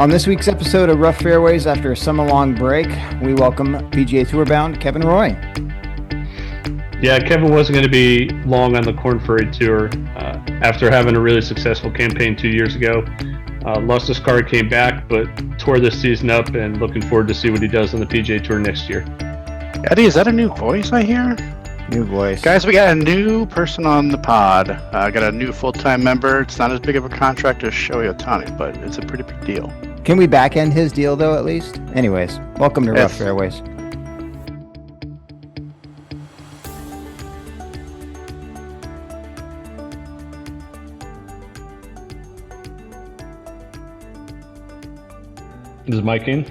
On this week's episode of Rough Fairways, after a summer-long break, we welcome PGA Tour bound Kevin Roy. Yeah, Kevin wasn't going to be long on the Korn Ferry Tour after having a really successful campaign 2 years ago. Lost his card, came back, but tore this season up, and looking forward to see what he does on the PGA Tour next year. Eddie, is that a new voice I hear? New voice. Guys, we got a new person on the pod. Got a new full-time member. It's not as big of a contract as Shohei Ohtani, but it's a pretty big deal. Can we back end his deal, though, at least? Anyways, welcome to Rough Fairways. Is Mike in?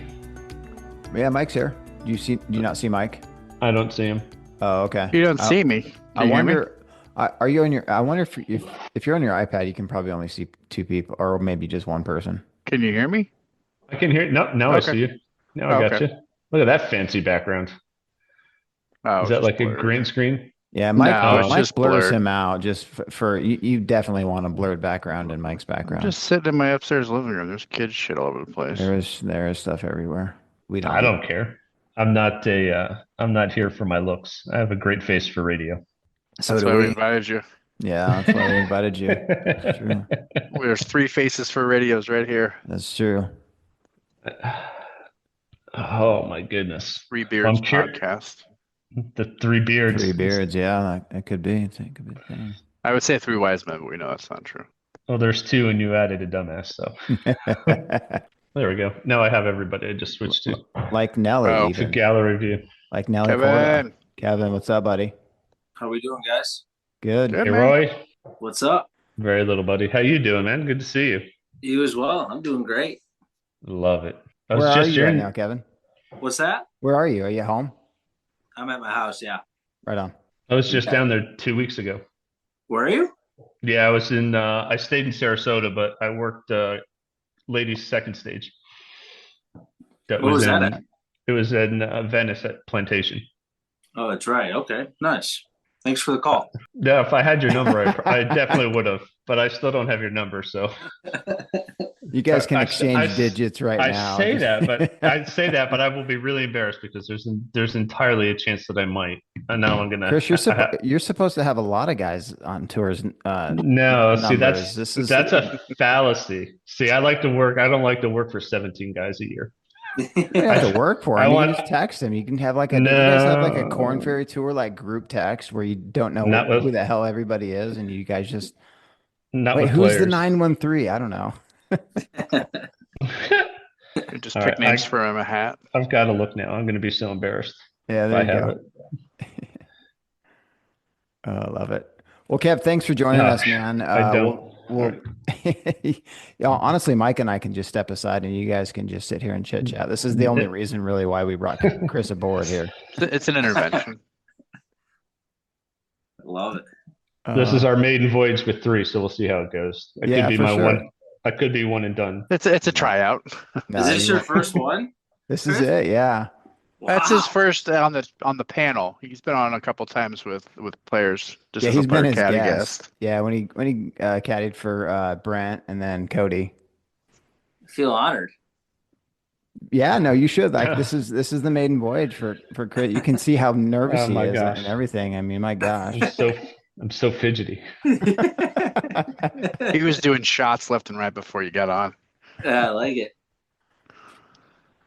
Yeah, Mike's here. Do you not see Mike? I don't see him. Oh, okay. You don't see me. I wonder. Are you on your? I wonder if you're on your iPad, you can probably only see two people, or maybe just one person. Can you hear me? I can hear. No, now Okay. I see you. Now I got you. Look at that fancy background. Oh, Is that like blurred. a green screen? Yeah, Mike. No, it's Mike just blurs blurred. him out just for you. You definitely want a blurred background in Mike's I'm background. just sitting in my upstairs living room. There's kids shit all over the place. There is stuff everywhere. I don't care. I'm not here for my looks. I have a great face for radio. So That's do why we we. invited you. Yeah, that's why we invited you. That's true. There's three faces for radios right here. That's true. Oh my goodness. Three Beards I'm cur- podcast. The three beards. Three beards. Yeah, that could be. It could be the thing. I would say three wise men, but we know that's not true. Well, there's two, and you added a dumbass. So there we go. Now I have everybody. I just switched to Like Nelly, Oh, to even. gallery view. Like Nelly. Kevin. Porter. Kevin, what's up, buddy? How we doing, guys? Good. Good. Hey, man. Roy. What's up? Very little, buddy. How you doing, man? Good to see you. You as well. I'm doing great. Love it. I Where was are just you right hearing. now, Kevin? What's that? Where are you? Are you home? I'm at my house, yeah. Right on. I was just down there 2 weeks ago. Where are you? Yeah, I was in. I stayed in Sarasota, but I worked ladies' second stage. What was that at? It was in Venice at Plantation. Oh, that's right. Okay, nice. Thanks for the call. Yeah, if I had your number, I definitely would have. But I still don't have your number, so You guys can I- exchange I- digits right now. I say that, but I will be really embarrassed because there's entirely a chance that I might. And now I'm gonna. Chris, you're supposed to have a lot of guys on tours. No, see numbers. that's a fallacy. See, I like to work. I don't like to work for 17 guys a year. You don't have to work for him. I You just text him. You can have like you guys have like a Korn Ferry Tour like group text where you don't know who the hell everybody is, and you guys just Not wait. with Who's the players. 913? I don't know. You just All pick right, names for him a hat. I've got to look now. I'm going to be so embarrassed. Yeah, if there I you have go. it. Oh, I love it. Well, Kev, thanks for joining No, us, man. I don't. Honestly, Mike and I can just step aside and you guys can just sit here and chit chat. This is the only reason really why we brought Chris aboard here. It's an intervention. Love it. This is our maiden voyage with three, so we'll see how it goes. It Yeah, could be for my sure. one. I could be one and done. It's a tryout. No, Is this you- your first one? This is it. Yeah. That's his Wow. first on the panel. He's been on a couple times with players. Just Yeah, as he's a been player his caddy guest. Yeah, when he caddied for Brent and then Cody. I feel honored. Yeah, no, you should. Like Yeah. this is the maiden voyage for Chris. You can see how nervous Oh, he my is gosh. and everything. I mean, my gosh. I'm so fidgety. He was doing shots left and right before you got on. I like it.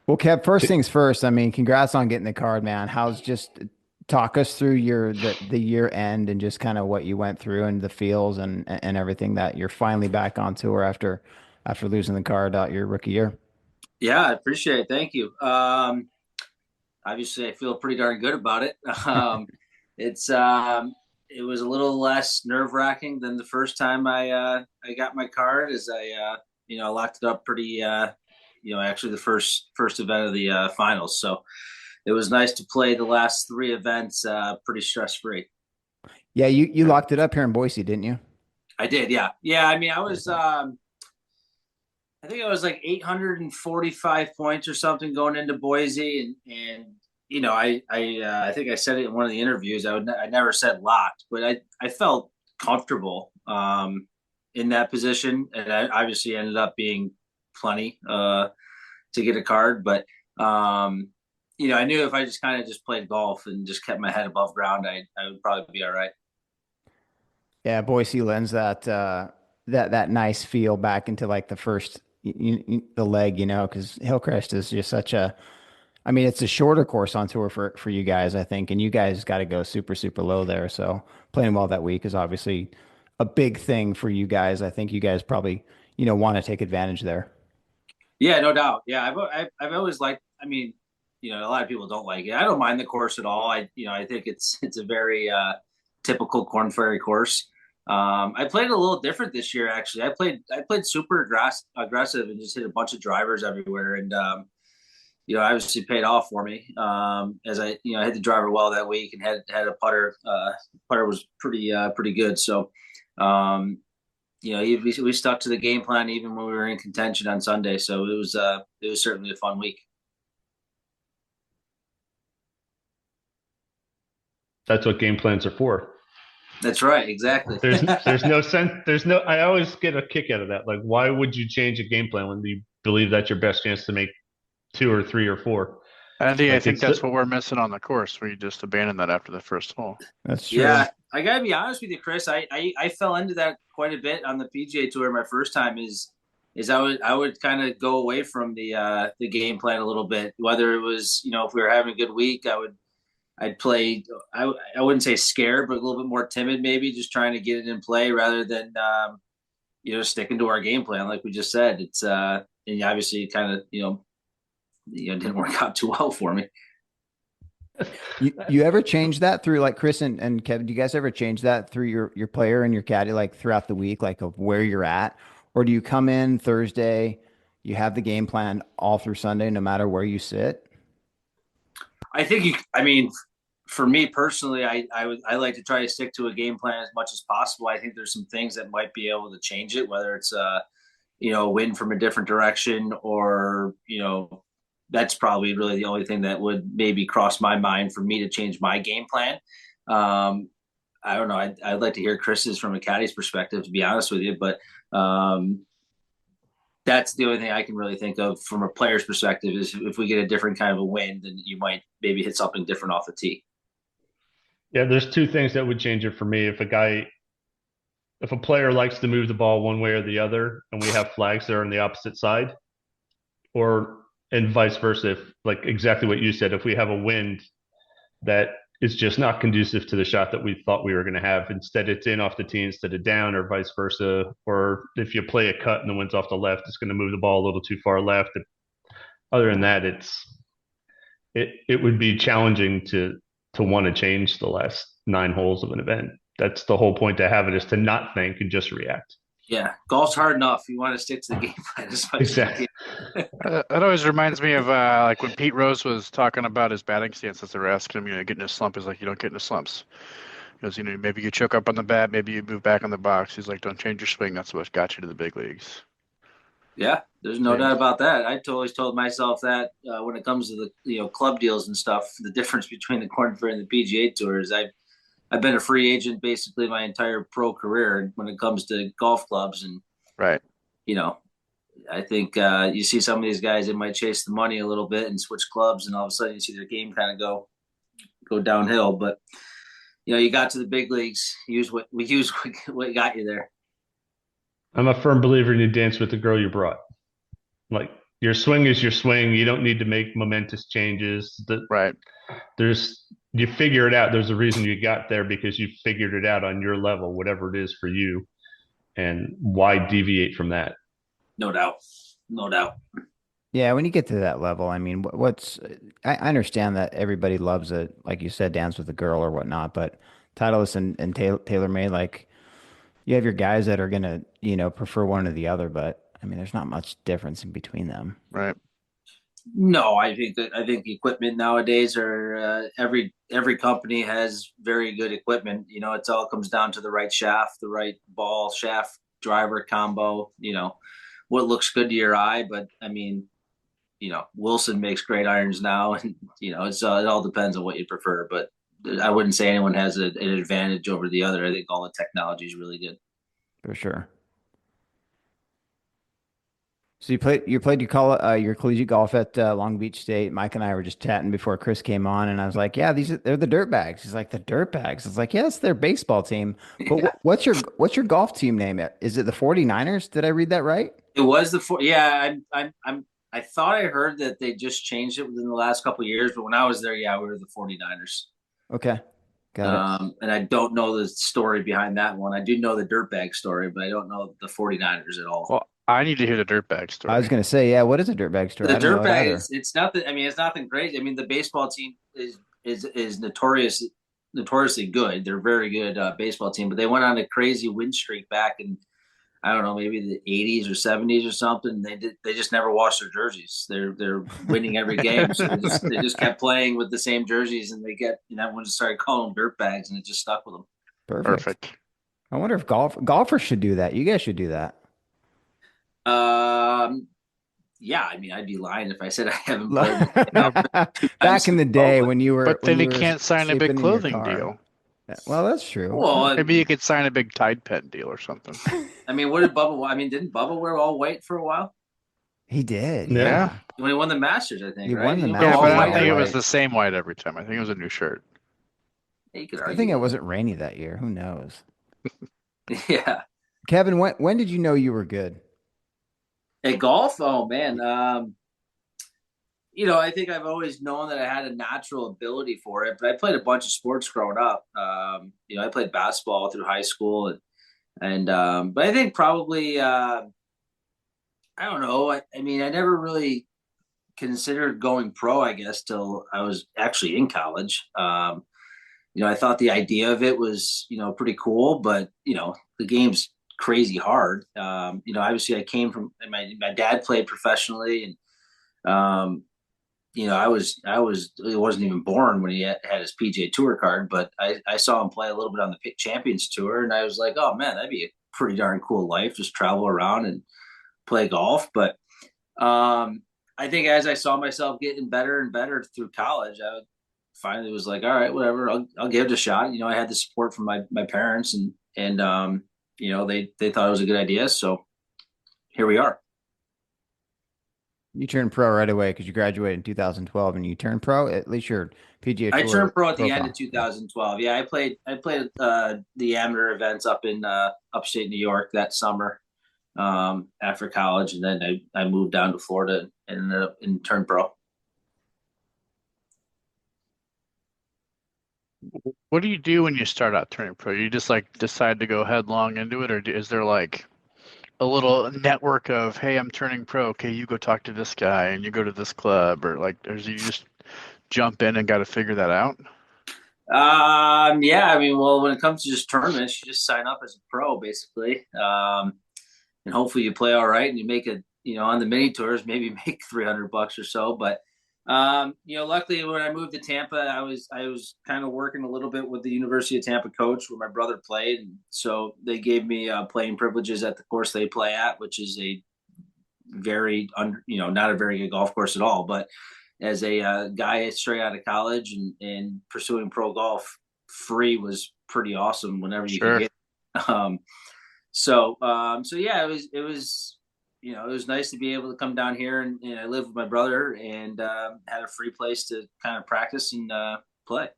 Well, Kev, first things first. I mean, congrats on getting the card, man. How's just talk us through the year end and just kind of what you went through and the feels and everything that you're finally back on tour after losing the card out your rookie year. Yeah, I appreciate it. Thank you. Obviously, I feel pretty darn good about it. It was a little less nerve-wracking than the first time I got my card, as I locked it up pretty. Actually the first event of the finals. So it was nice to play the last three events pretty stress-free. Yeah, you locked it up here in Boise, didn't you? I did, yeah. Yeah, I mean, I was I think I was like 845 points or something going into Boise, and I think I said it in one of the interviews. I never said locked, but I felt comfortable in that position, and I obviously ended up being plenty to get a card. But I knew if I just kind of just played golf and just kept my head above ground, I would probably be all right. Yeah, Boise lends that nice feel back into like the first the leg, because Hillcrest is just such a. I mean, it's a shorter course on tour for you guys, I think, and you guys got to go super super low there. So playing well that week is obviously a big thing for you guys. I think you guys probably want to take advantage there. Yeah, no doubt. Yeah, I've always liked. I mean, a lot of people don't like it. I don't mind the course at all. I think it's a very typical Korn Ferry course. I played a little different this year, actually. I played super aggressive and just hit a bunch of drivers everywhere, and obviously paid off for me. As I hit the driver well that week and had a putter. Putter was pretty good. So, we stuck to the game plan even when we were in contention on Sunday. So it was certainly a fun week. That's what game plans are for. That's right, exactly. There's no sense. I always get a kick out of that. Like, why would you change a game plan when you believe that's your best chance to make 2 or 3 or 4? I think that's what we're missing on the course. We just abandoned that after the first hole. That's true. Yeah, I gotta be honest with you, Chris. I fell into that quite a bit on the PGA Tour my first time. Is I would kind of go away from the game plan a little bit. Whether it was if we were having a good week, I'd play. I wouldn't say scared, but a little bit more timid, maybe just trying to get it in play rather than sticking to our game plan like we just said. It's and obviously kind of didn't work out too well for me. You ever change that through like Chris and Kevin? Do you guys ever change that through your player and your caddy like throughout the week, like of where you're at, or do you come in Thursday, you have the game plan all through Sunday, no matter where you sit? I think I mean, for me personally, I like to try to stick to a game plan as much as possible. I think there's some things that might be able to change it, whether it's a wind from a different direction or that's probably really the only thing that would maybe cross my mind for me to change my game plan. I don't know. I'd like to hear Chris's from a caddy's perspective, to be honest with you, but that's the only thing I can really think of from a player's perspective is if we get a different kind of a wind, then you might maybe hit something different off the tee. Yeah, there's 2 things that would change it for me. If a player likes to move the ball one way or the other, and we have flags that are on the opposite side, and vice versa, if like exactly what you said, if we have a wind that is just not conducive to the shot that we thought we were going to have, instead it's in off the tee instead of down, or vice versa, or if you play a cut and the wind's off the left, it's going to move the ball a little too far left. Other than that, it would be challenging to want to change the last 9 holes of an event. That's the whole point to have it, is to not think and just react. Yeah, golf's hard enough. You want to stick to the game plan as much exactly. as you can. That always reminds me of like when Pete Rose was talking about his batting stances. They were asking him, get in a slump. He's like, you don't get into slumps. Because, maybe you choke up on the bat, maybe you move back on the box. He's like, don't change your swing. That's what got you to the big leagues. Yeah, there's no doubt about that. I always told myself that when it comes to the club deals and stuff, the difference between the Korn Ferry and the PGA Tour is I've been a free agent basically my entire pro career when it comes to golf clubs. And, right. I think you see some of these guys that might chase the money a little bit and switch clubs, and all of a sudden you see their game kind of go downhill. But, you got to the big leagues, use what got you there. I'm a firm believer in you dance with the girl you brought. Like, your swing is your swing. You don't need to make momentous changes. Right. You figure it out. There's a reason you got there, because you figured it out on your level, whatever it is for you. And why deviate from that? No doubt. Yeah, when you get to that level, I mean, I understand that everybody loves it, like you said, dance with a girl or whatnot, but Titleist and TaylorMade, like, you have your guys that are gonna, prefer one or the other, but I mean, there's not much difference in between them. Right. No, I think equipment nowadays are every company has very good equipment. It all comes down to the right shaft, the right ball, shaft, driver combo. What looks good to your eye, but I mean, Wilson makes great irons now, and it all depends on what you prefer. But I wouldn't say anyone has an advantage over the other. I think all the technology is really good. For sure. So you played your collegiate golf at Long Beach State. Mike and I were just chatting before Chris came on, and I was like, "Yeah, they're the Dirtbags." He's like, "The Dirtbags." It's like, "Yeah, it's their baseball team." But Yeah, what's your golf team name? Is it the 49ers? Did I read that right? it was the four. Yeah, I thought I heard that they just changed it within the last couple of years, but when I was there, yeah, we were the 49ers. Okay, got it. And I don't know the story behind that one. I do know the dirtbag story, but I don't know the 49ers at all. Well, I need to hear the dirtbag I was story. gonna say, yeah, what is a dirtbag story? The I don't know it dirtbag either. is it's nothing. I mean, it's nothing crazy. I mean, the baseball team is notoriously good. They're a very good baseball team, but they went on a crazy win streak back in I don't know maybe the 80s or 70s or something. They just never washed their jerseys. They're winning every game, so they just kept playing with the same jerseys, and everyone just started calling them dirtbags, and it just stuck with them. Perfect. Perfect. I wonder if golfers should do that. You guys should do that. Um, yeah, I mean, I'd be lying if I said I haven't played in the outfit two Back times in in the a row. day But when you were But when then you he were can't sign a big sleeping in your clothing car. deal. Yeah, well, that's true. well, Maybe you could sign a big Tide Pen deal or something. I mean, what did Bubba? I mean, didn't Bubba wear all white for a while He did, Yeah. Yeah. yeah. when he won the Masters? I think, He right? won the Didn't he wear Yeah, Masters but all I in don't white all think it every was white. the same white every time. I think it was a new shirt. You could I think argue it that. wasn't rainy that year. Who knows? Yeah. Kevin, when did you know you were good? At golf, oh man, I think I've always known that I had a natural ability for it, but I played a bunch of sports growing up. I played basketball through high school, but I think probably I don't know. I mean, I never really considered going pro, I guess, till I was actually in college. I thought the idea of it was, pretty cool, but the game's crazy hard. Obviously, I came from my dad played professionally, and I wasn't even born when he had his PGA Tour card, but I saw him play a little bit on the Champions Tour, and I was like, oh man, that'd be a pretty darn cool life, just travel around and play golf. But I think as I saw myself getting better and better through college, I finally was like, all right, whatever, I'll give it a shot. I had the support from my parents, and they thought it was a good idea, so here we are. You turned pro right away because you graduated in 2012 and you turned pro. At least your PGA I Tour turned pro at the end of profile. Yeah. 2012. Yeah, I played the amateur events up in upstate New York that summer after college, and then I moved down to Florida and turned pro. What do you do when you start out turning pro? You just like decide to go headlong into it, or is there like a little network of, hey, I'm turning pro. Okay, you go talk to this guy and you go to this club, or you just jump in and got to figure that out? Yeah, I mean, well, when it comes to just tournaments, you just sign up as a pro, basically, and hopefully you play all right and you make it. On the mini tours, maybe make $300 or so. But luckily when I moved to Tampa, I was kind of working a little bit with the University of Tampa coach where my brother played, and so they gave me playing privileges at the course they play at, which is a very not a very good golf course at all, but as a guy straight out of college and pursuing pro golf, free was pretty awesome whenever you could Sure. get it. So yeah, it was nice to be able to come down here, and I live with my brother, and had a free place to kind of practice and play.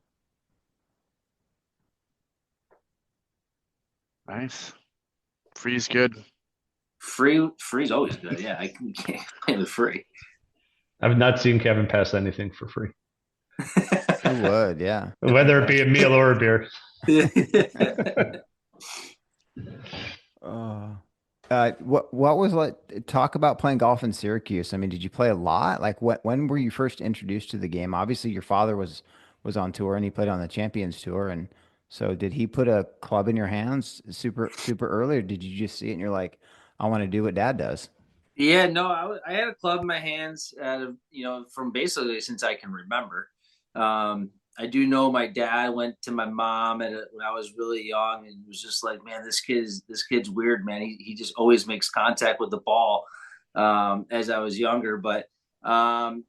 Nice. Free's good. Free's always good. Yeah, you can't play with free. I've not seen Kevin pass anything for free, Who would? Yeah. whether it be a meal or a beer. Uh, what was like talk about playing golf in Syracuse? I mean, did you play a lot? Like when were you first introduced to the game? Obviously, your father was on tour and he played on the Champions Tour, and so did he put a club in your hands super early, or did you just see it and you're like, I want to do what dad does? Yeah, no, I had a club in my hands, from basically since I can remember. I do know my dad went to my mom when I was really young and was just like, man, this kid's weird, man. He just always makes contact with the ball. As I was younger, but um,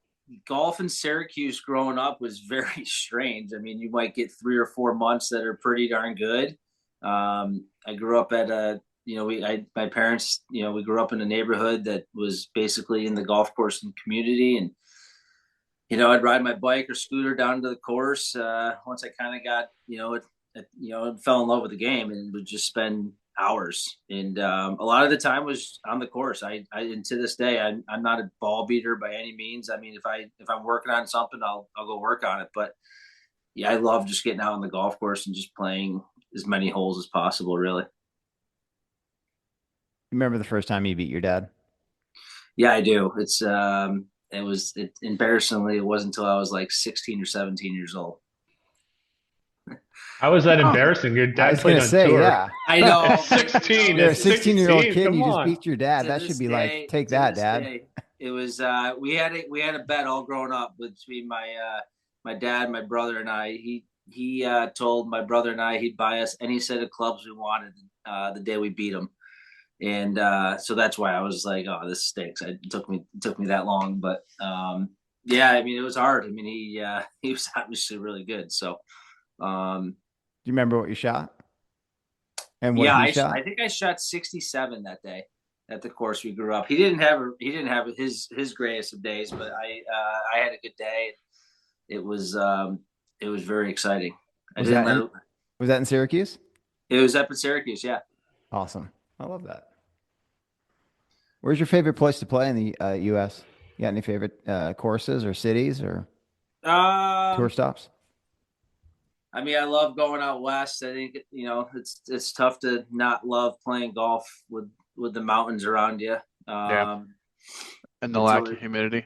golf in Syracuse growing up was very strange. I mean, you might get 3 or 4 months that are pretty darn good. I grew up at my parents, we grew up in a neighborhood that was basically in the golf course and community. And, I'd ride my bike or scooter down to the course. Once I kind of got, fell in love with the game, and would just spend hours. And a lot of the time was on the course. And to this day, I'm not a ball beater by any means. I mean, if I'm working on something, I'll go work on it. But yeah, I love just getting out on the golf course and just playing as many holes as possible, really. You remember the first time you beat your dad? Yeah, I do. Embarrassingly, it wasn't until I was like 16 or 17 years old. How was that embarrassing? Your I dad was played gonna on say, tour. yeah. I know. At 16. You're a At 16-year-old 16, kid, come and you just on. beat your dad. To That this should be day- like, take to that, this Dad. day, it was we had a bet all growing up between my dad, my brother, and I. He told my brother and I he'd buy us any set of clubs we wanted the day we beat him. And so that's why I was like, oh, this stinks. It took me that long. But yeah, I mean, it was hard. I mean, he was obviously really good. So Do you remember what you shot? And what yeah, he shot? I think I shot 67 that day at the course we grew up. He didn't have his greatest of days, but I had a good day. It was very exciting. Was that in Syracuse? It was up in Syracuse, yeah. Awesome. I love that. Where's your favorite place to play in the U.S.? You got any favorite courses or cities or tour stops? I mean, I love going out west. I think it's tough to not love playing golf with the mountains around you. Yeah. And the lack of humidity.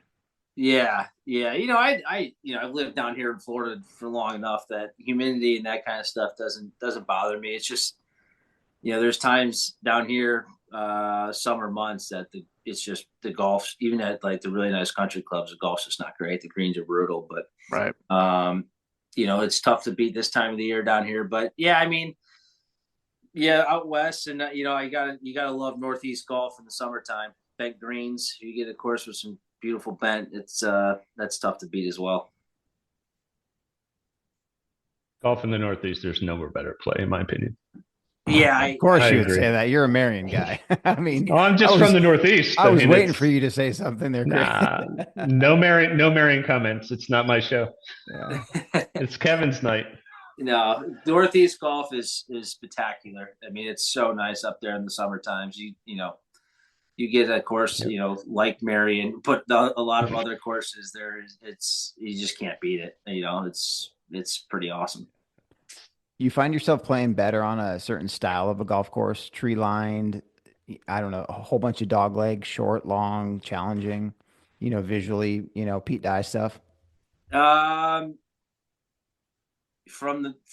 Yeah. I've lived down here in Florida for long enough that humidity and that kind of stuff doesn't bother me. It's just, there's times down here, summer months that it's just the golf, even at like the really nice country clubs, the golf's just not great. The greens are brutal, but right. It's tough to beat this time of the year down here. But yeah, I mean, yeah, out west, and you gotta love Northeast golf in the summertime. Bent greens, you get a course with some beautiful bent. That's tough to beat as well. Golf in the Northeast, there's nowhere better play, in my opinion. Yeah, of course I you would agree. say that. You're a Marion guy. I mean, I'm just from the Northeast. I was waiting for you to say something there. Nah, no Marion comments. It's not my show. Yeah. It's Kevin's night. No, Northeast golf is spectacular. I mean, it's so nice up there in the summer times. You get a course, like Marion, but a lot of other courses there. You just can't beat it. It's pretty awesome. You find yourself playing better on a certain style of a golf course, tree lined, I don't know, a whole bunch of dog legs, short, long, challenging, visually, Pete Dye stuff. From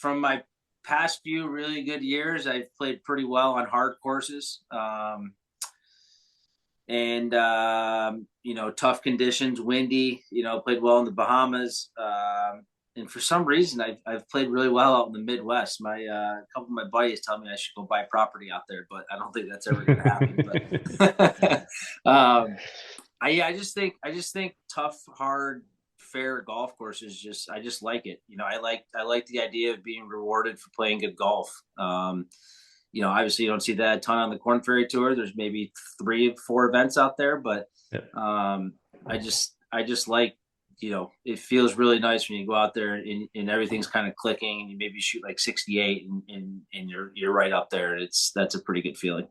my past few really good years, I've played pretty well on hard courses. And tough conditions, windy, played well in the Bahamas. And for some reason, I've played really well out in the Midwest. A couple of my buddies tell me I should go buy property out there, but I don't think that's ever going to happen. But I just think tough, hard, fair golf courses. I just like it. I like the idea of being rewarded for playing good golf. Obviously you don't see that a ton on the Korn Ferry Tour. There's maybe 3 or 4 events out there, but I just like. It feels really nice when you go out there and everything's kind of clicking and you maybe shoot like 68 and you're right up there. That's a pretty good feeling.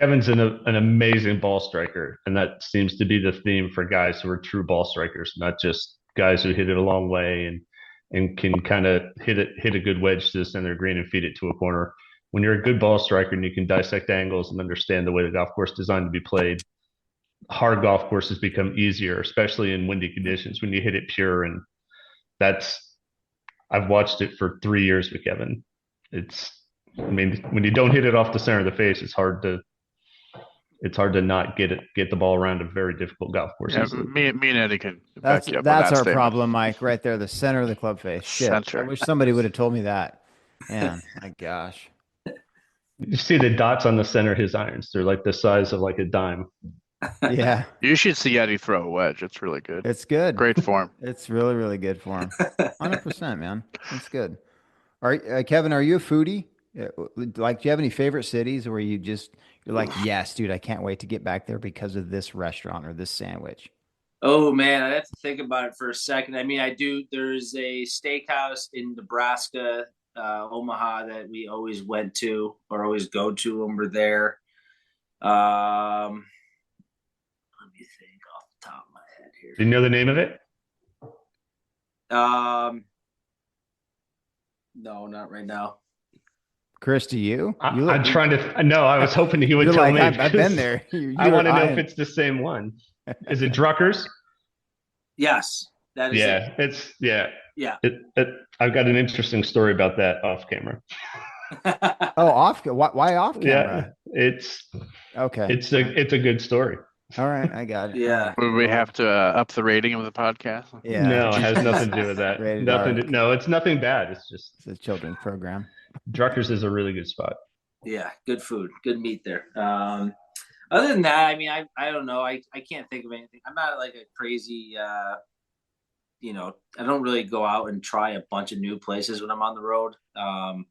Kevin's an amazing ball striker, and that seems to be the theme for guys who are true ball strikers, not just guys who hit it a long way and can kind of hit a good wedge to the center of the green and feed it to a corner. When you're a good ball striker and you can dissect angles and understand the way the golf course is designed to be played, hard golf courses become easier, especially in windy conditions when you hit it pure. And I've watched it for 3 years with Kevin. When you don't hit it off the center of the face, it's hard to not get the ball around a very difficult golf course. Yeah, me and Eddie can That's back you up on our that statement. problem, Mike, right there, the center of the club face. Shit. Center. I wish somebody would have told me that. Man, my gosh. You see the dots on the center of his irons. They're like the size of like a dime. Yeah. You should see Eddie throw a wedge. It's really good. It's good. Great form. It's really, really good for him. 100%, man. It's good. All right, Kevin, are you a foodie? Yeah, like, do you have any favorite cities where you're like, yes, dude, I can't wait to get back there because of this restaurant or this sandwich? Oh man, I have to think about it for a second. I mean, I do. There's a steakhouse in Nebraska, Omaha, that we always went to or always go to when we're there. Let me think off the top of my head Do you know the name of it? here. No, not right now. Chris, do you? I'm trying to. No, I was hoping he would You're tell like, me I've been because there. I want to know if eyeing. it's the same one. Is it Druckers? Yes, that is Yeah, it's yeah. it. I've got an interesting story about that off camera. Yeah. Oh, why off Yeah, camera? it's Okay. it's a good story. All right, I got it. All Yeah. right. Would we have to up the rating of the podcast? Yeah. No, it has nothing to do with that. Rated Nothing. R. No, it's nothing bad. It's just It's a children's program. Druckers is a really good spot. Yeah, good food, good meat there. Other than that, I mean, I don't know. I can't think of anything. I'm not like a crazy, I don't really go out and try a bunch of new places when I'm on the road. I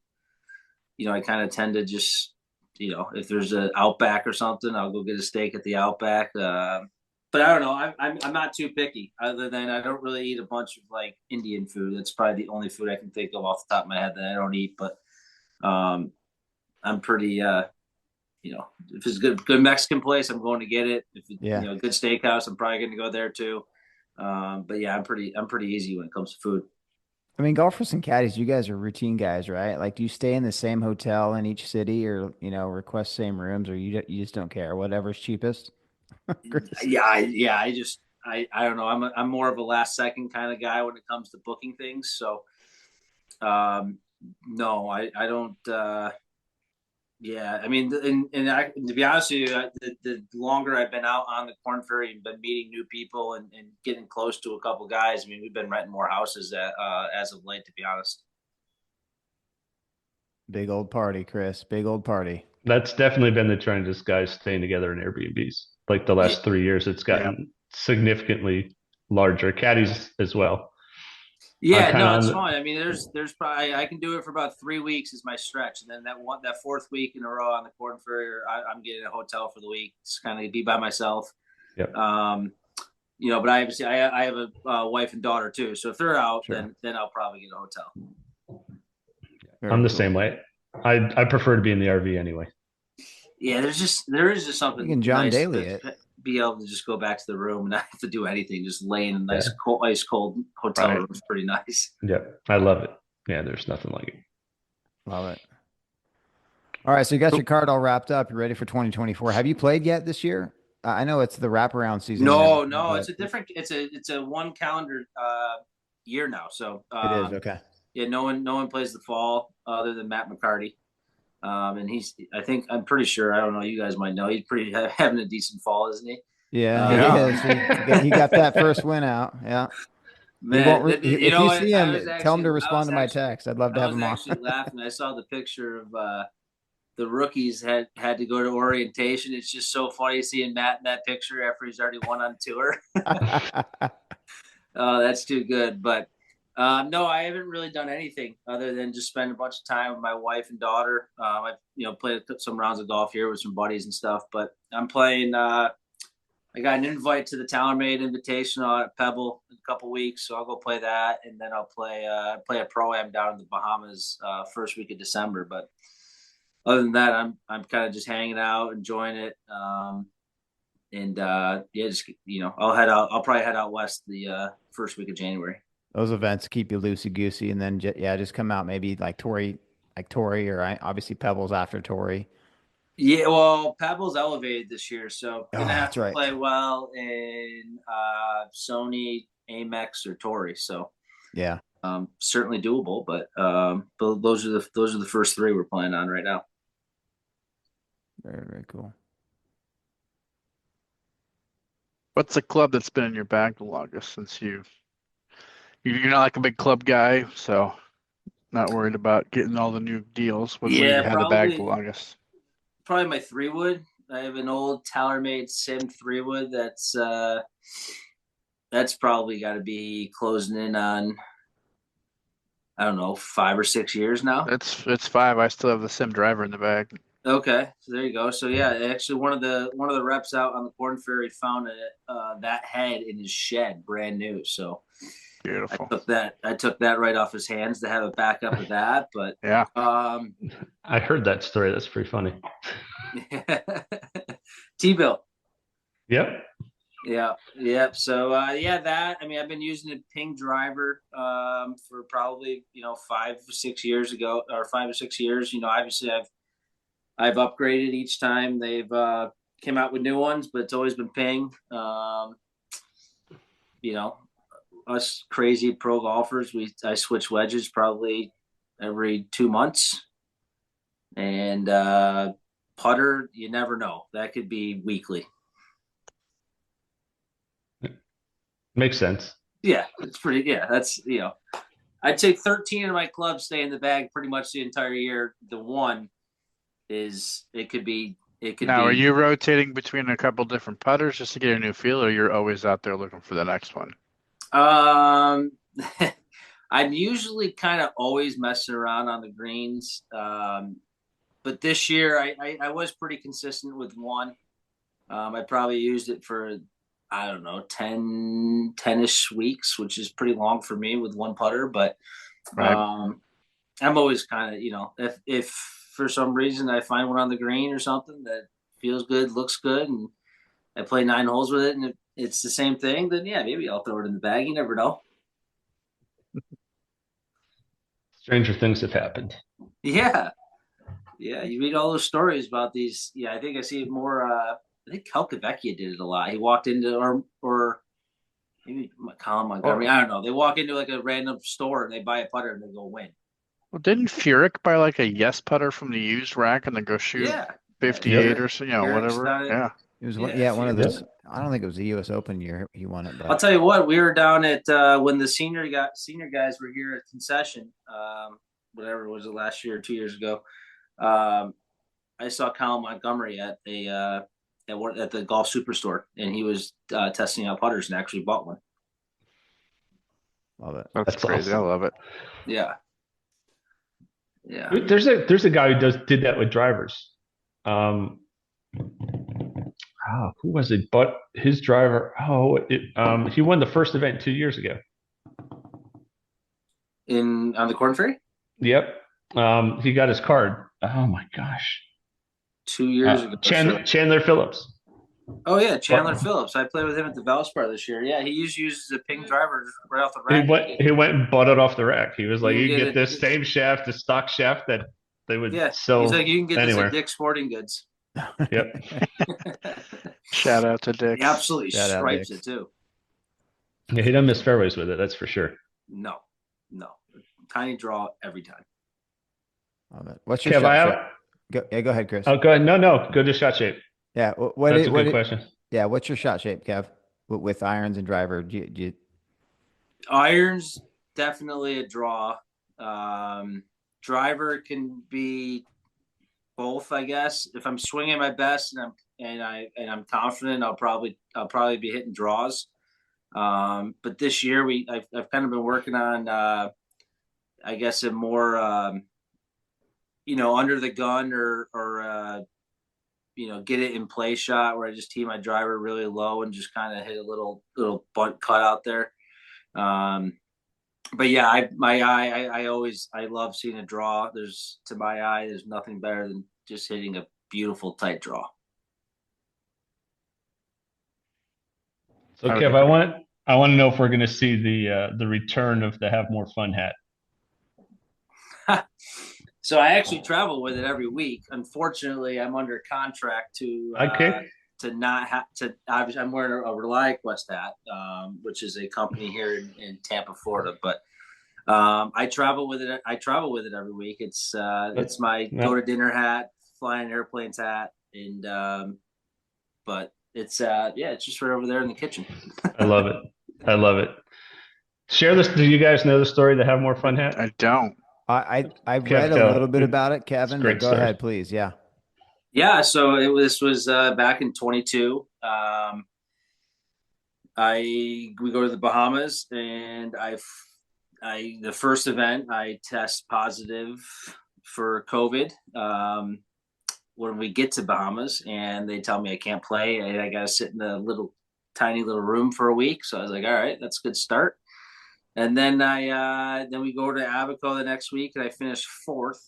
kind of tend to just, if there's an Outback or something, I'll go get a steak at the Outback. But I don't know. I'm not too picky. Other than I don't really eat a bunch of like Indian food. That's probably the only food I can think of off the top of my head that I don't eat. But I'm pretty, if it's good Mexican place, I'm going to get it. If it's, Yeah. good steakhouse, I'm probably going to go there too. But yeah, I'm pretty easy when it comes to food. I mean, golfers and caddies, you guys are routine guys, right? Like, do you stay in the same hotel in each city, or request same rooms, or you just don't care, whatever's cheapest? Chris? Yeah. I don't know. I'm more of a last second kind of guy when it comes to booking things. So, no, I don't. Yeah, I mean, to be honest with you, the longer I've been out on the Korn Ferry and been meeting new people and getting close to a couple guys, I mean, we've been renting more houses as of late, to be honest. Big old party, Chris. Big old party. That's definitely been the trend. Is guys staying together in Airbnbs. Like the Yeah, last 3 years, it's gotten significantly larger. Caddies as well. yeah, Kind no, it's of fine. I mean, there's probably I can do it for about 3 weeks is my stretch, and then that fourth week in a row on the Korn Ferry, I'm getting a hotel for the week. It's kind of be by myself. Yep. But I have a wife and daughter too, so if they're out, Sure. then I'll probably get a hotel. I'm the Very same cool. way. I prefer to be in the RV anyway. Yeah, there is just something You can John nice Daly to it. be able to just go back to the room and not have to do anything. Just lay in a nice, Yeah. ice cold hotel Right. room is pretty nice. Yeah, I love it. Yeah, there's nothing like it. Love it. All right, so you got your card all wrapped up. You're ready for 2024. Have you played yet this year? I know it's the wraparound season. No, but it's a different. It's a one calendar year now. So it is okay. yeah, no one plays the fall other than Matt McCarty. And I'm pretty sure. I don't know. You guys might know. He's pretty having a decent fall, isn't he? Yeah, Yeah. he got that first win out. Yeah. Man, If you what? see him, tell him to I respond was to my actually- text. I'd love to I have was him on. actually laughing. I saw the picture of the rookies had to go to orientation. It's just so funny seeing Matt in that picture after he's already won on tour. Oh, that's too good. But no, I haven't really done anything other than just spend a bunch of time with my wife and daughter. I've played some rounds of golf here with some buddies and stuff. But I'm playing. I got an invite to the TaylorMade Invitational at Pebble in a couple weeks, so I'll go play that, and then I'll play a pro-am down in the Bahamas first week of December. But other than that, I'm kind of just hanging out, enjoying it, just I'll probably head out west the first week of January. Those events keep you loosey goosey, and then just come out maybe like Torrey, or obviously Pebbles after Torrey. Yeah, well, Pebble's elevated this year, so gonna have that's to right. play well in Sony, Amex, or Torrey. So Yeah. certainly doable, but those are the first three we're playing on right now. Very, very cool. What's the club that's been in your bag the longest since you're not like a big club guy, so not worried about getting all the new deals. What Yeah, had the bag the longest? Probably my 3-wood. I have an old TaylorMade Sim 3-wood that's probably got to be closing in on I don't know, 5 or 6 years now. It's 5. I still have the sim driver in the bag. Okay, so there you go. So yeah, actually, one of the reps out on the Korn Ferry found that head in his shed, brand new. So I Beautiful. took that. I took that right off his hands to have a backup of that. But Yeah. I heard that story. That's pretty funny. T-bill. Yep. Yeah, yeah. So yeah, that I mean, I've been using a ping driver for probably 5 or 6 years ago, or 5 or 6 years. Obviously I've upgraded each time they've came out with new ones, but it's always been ping. You know, us crazy pro golfers, I switch wedges probably every 2 months, and putter, you never know. That could be weekly. Makes sense. Yeah, it's pretty. Yeah, that's I'd say 13 of my clubs stay in the bag pretty much the entire year. The one is it could be Now, are you rotating between a couple different putters just to get a new feel, or you're always out there looking for the next one? Um, I'm usually kind of always messing around on the greens. But this year I was pretty consistent with one. I probably used it for, I don't know, 10-ish weeks, which is pretty long for me with one putter. But Right. I'm always kind of, if for some reason I find one on the green or something that feels good, looks good, and I play 9 holes with it, and it's the same thing, then yeah, maybe I'll throw it in the bag. You never know. Stranger things have happened. Yeah. Yeah. You read all those stories about these. Yeah. I think I see it more. I think Calcavecchia did it a lot. He walked into, or maybe Colin Montgomery. I don't know. They walk into like a random store and they buy a putter and they go win. Well, didn't Furyk buy like a yes putter from the used rack and then go shoot Yeah. 58 Yep. or so, Eric's whatever? done it. Yeah. It was Yeah, one of Yep. those. I don't think it was the U.S. Open year he won it, I'll but tell you what, we were down at when the senior guys were here at concession, whatever was it, last year or 2 years ago. I saw Colin Montgomery at at the golf superstore, and he was testing out putters and actually bought one. love it. That's crazy. awesome. I love it. Yeah, yeah. There's a guy who did that with drivers. Who was it? But his driver. He won the first event 2 years ago. On the Korn Ferry. Yep. He got his card. Oh my gosh. 2 years ago. Chandler Phillips. Oh yeah, Chandler Phillips. I played with him at the Valspar this year. Yeah, he uses a ping driver right off the rack. He went and bought it off the rack. He was like, You you can can get this same shaft, the stock shaft that they would Yeah, sell he's like, you can get anywhere. this at Dick's Sporting Goods. Yep. Shout out to Dick. He absolutely Shout out, stripes Dick's. it too. Yeah, he doesn't miss fairways with it. That's for sure. No, tiny draw every time. Love it. What's your Kev, shot shape? Go ahead, Chris. Oh, go ahead. No. Go to shot shape. Yeah. That's a good question. Yeah. What's your shot shape, Kev? With irons and driver, do you Irons definitely a draw. Driver can be both, I guess. If I'm swinging my best and I'm confident, I'll probably be hitting draws. But this year I've kind of been working on I guess a more under the gun or get it in play shot where I just tee my driver really low and just kind of hit a little bunt cut out there. But yeah, I love seeing a draw. There's nothing better than just hitting a beautiful tight draw. So Kev, I want to know if we're going to see the return of the Have More Fun hat. So I actually travel with it every week. Unfortunately, I'm under contract to not have to. Obviously, I'm wearing a ReliaQuest hat, which is a company here in Tampa, Florida. But I travel with it. I travel with it every week. It's my go to dinner hat, flying airplanes hat, and but it's it's just right over there in the kitchen. I love it. Share this. Do you guys know the story, the Have More Fun hat? I don't. I've read a little bit about it, Kevin. But go ahead, please. Yeah. Yeah. So this was back in 22. We go to the Bahamas, and I the first event I test positive for COVID. When we get to Bahamas and they tell me I can't play, I got to sit in a tiny little room for a week. So I was like, all right, that's a good start. And then then we go to Abaco the next week and I finished fourth.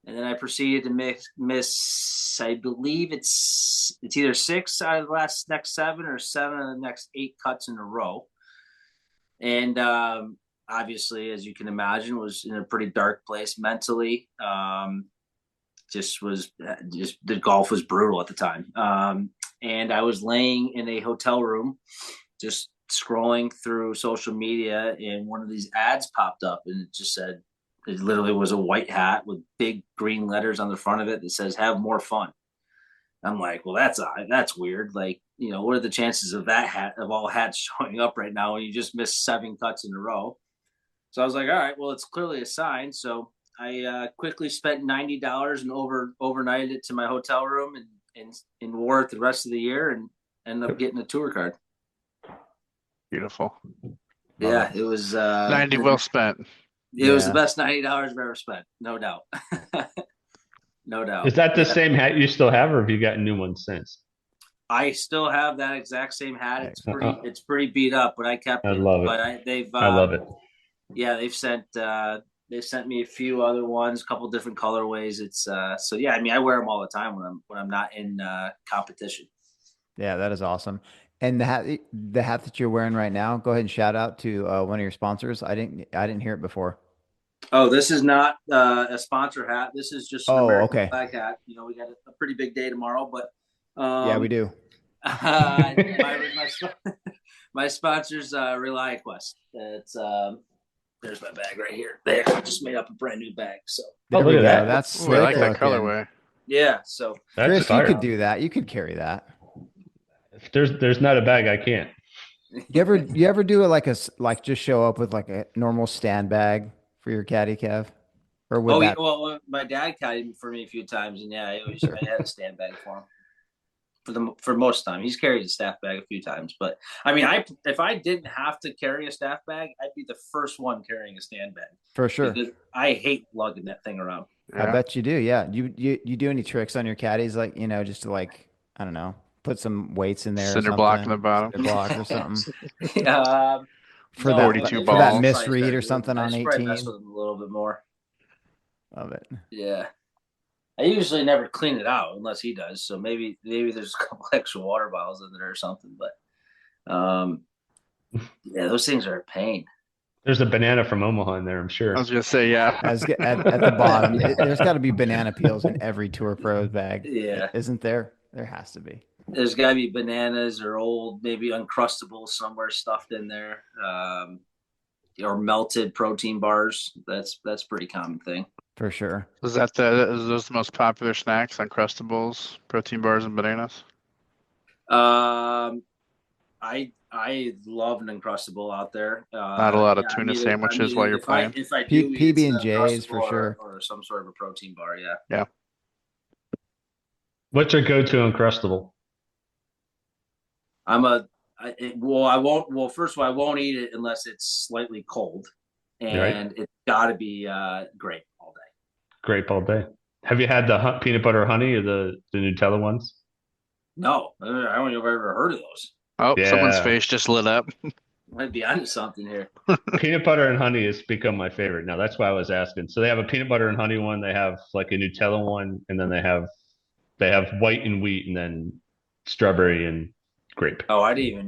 And then I proceeded to miss I believe it's either 6 out of the next 7 or 7 of the next 8 cuts in a row. And obviously, as you can imagine, was in a pretty dark place mentally. Just the golf was brutal at the time. And I was laying in a hotel room, just scrolling through social media, and one of these ads popped up, and it just said, it literally was a white hat with big green letters on the front of it that says "Have more fun." I'm like, well, that's weird. Like, what are the chances of all hats showing up right now when you just missed 7 cuts in a row? So I was like, all right, well, it's clearly a sign. So I quickly spent $90 and overnighted it to my hotel room and wore it the rest of the year and ended up getting a tour card. Beautiful. Yeah, it was 90 well spent. It was the best $90 I've ever spent, no doubt. No doubt. Is that the same hat you still have, or have you gotten new ones since? I still have that exact same hat. It's pretty beat up, but I kept it. I love it. But I love it. Yeah, they've sent me a few other ones, a couple different colorways. It's so yeah. I mean, I wear them all the time when I'm not in competition. Yeah, that is awesome. And the hat that you're wearing right now, go ahead and shout out to one of your sponsors. I didn't hear it before. Oh, this is not a sponsor hat. This is just an American flag hat. We got a pretty big day tomorrow, but yeah, we do. My sponsor's ReliQuest. It's there's my bag right here. There, I just made up a brand new bag. So there we go. That's I like that colorway. Yeah. So Chris, you could do that. You could carry that. If there's not a bag, I can't. You ever do it like just show up with like a normal stand bag for your caddy, Kev? Or well, my dad caddied for me a few times, and yeah, I had a stand bag for him for most of the time. He's carried a staff bag a few times, but I mean, if I didn't have to carry a staff bag, I'd be the first one carrying a stand bag for sure. Because I hate lugging that thing around. Yeah. I bet you do. Yeah. You do any tricks on your caddies, like just to I don't know, put some weights in there, cinder block in the bottom, cinder block or something. For 42 balls, that misread or something on 18. Mess with them a little bit more. Love it. Yeah. I usually never clean it out unless he does. So maybe there's a couple extra water bottles in there or something. But yeah, those things are a pain. There's a banana from Omaha in there, I'm sure. I was gonna say, yeah. At the bottom, there's got to be banana peels in every Tour Pros bag. Yeah, isn't there? There has to be. There's got to be bananas or old, maybe Uncrustables somewhere stuffed in there, or melted protein bars. That's a pretty common thing. For sure. Is those the most popular snacks? Uncrustables, protein bars, and bananas? I love an Uncrustable out there. Not a lot of tuna sandwiches while you're playing. If I do, PB&J's for sure, or some sort of a protein bar. Yeah. Yeah. What's your go-to Uncrustable? First of all, I won't eat it unless it's slightly cold, and It's got to be grape all day. Grape all day. Have you had the peanut butter honey or the Nutella ones? No, I don't know if I've ever heard of those. Oh, yeah. Someone's face just lit up. Might be onto something here. Peanut butter and honey has become my favorite. Now that's why I was asking. So they have a peanut butter and honey one. They have like a Nutella one, and then they have white and wheat, and then strawberry and grape. Oh, so I'm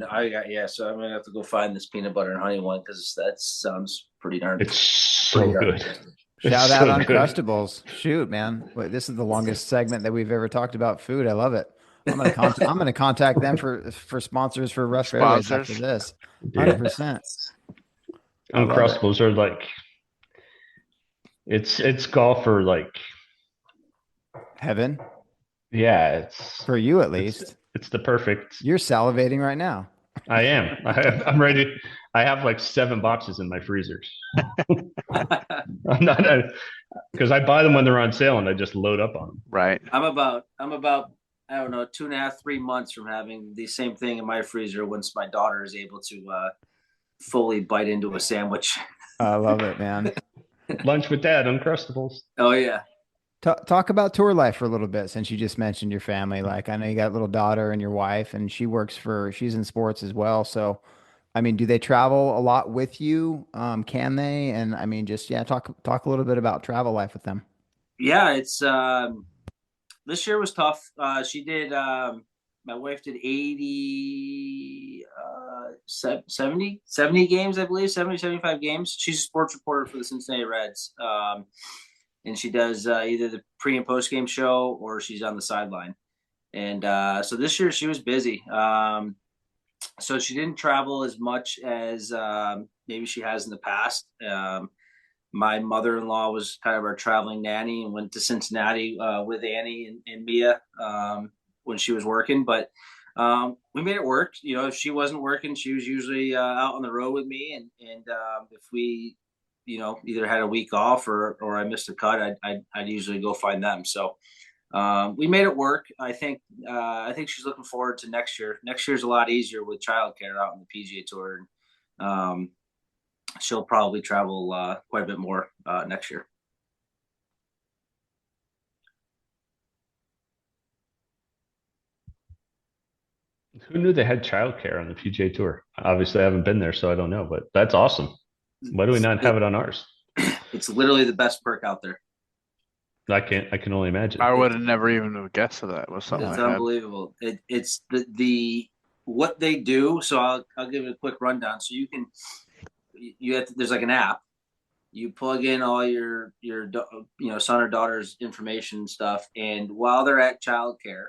gonna have to go find this peanut butter and honey one because that sounds pretty darn good. It's so good. Shout out Uncrustables. Shoot, man. Wait, this is the longest segment that we've ever talked about food. I love it. I'm gonna contact them for sponsors for Rough Fairways after this. 100%. Uncrustables are like it's golf for like heaven. Yeah, it's for you at least. It's the perfect. You're salivating right now. I am. I'm ready. I have like 7 boxes in my freezers. I'm not because I buy them when they're on sale and I just load up on them. Right. I'm about I don't know 2.5-3 months from having the same thing in my freezer once my daughter is able to fully bite into a sandwich. I love it, man. Lunch with dad, Uncrustables. Oh yeah. Talk about tour life for a little bit since you just mentioned your family. Like, I know you got a little daughter and your wife, and she's in sports as well. So, I mean, do they travel a lot with you? Can they? And I mean, just, yeah, talk a little bit about travel life with them. Yeah, it's this year was tough. She did my wife did 80 70 games, I believe, 70 75 games. She's a sports reporter for the Cincinnati Reds. And she does either the pre and post game show or she's on the sideline. And so this year she was busy. So she didn't travel as much as maybe she has in the past. My mother-in-law was kind of our traveling nanny and went to Cincinnati with Annie and Mia when she was working. But we made it work. You know, if she wasn't working, she was usually out on the road with me. And if we, you know, either had a week off or I missed a cut, I'd usually go find them. So we made it work. I think she's looking forward to next year. Next year's a lot easier with childcare out on the PGA Tour. She'll probably travel quite a bit more next year. Who knew they had childcare on the PGA Tour? Obviously, I haven't been there, so I don't know. But that's awesome. Why do we not have it on ours? It's literally the best perk out there. I can only imagine. I would have never even have guessed that was something. It's like unbelievable. It's the what they do. So I'll give it a quick rundown. So there's like an app. You plug in all your son or daughter's information and stuff, and while they're at childcare,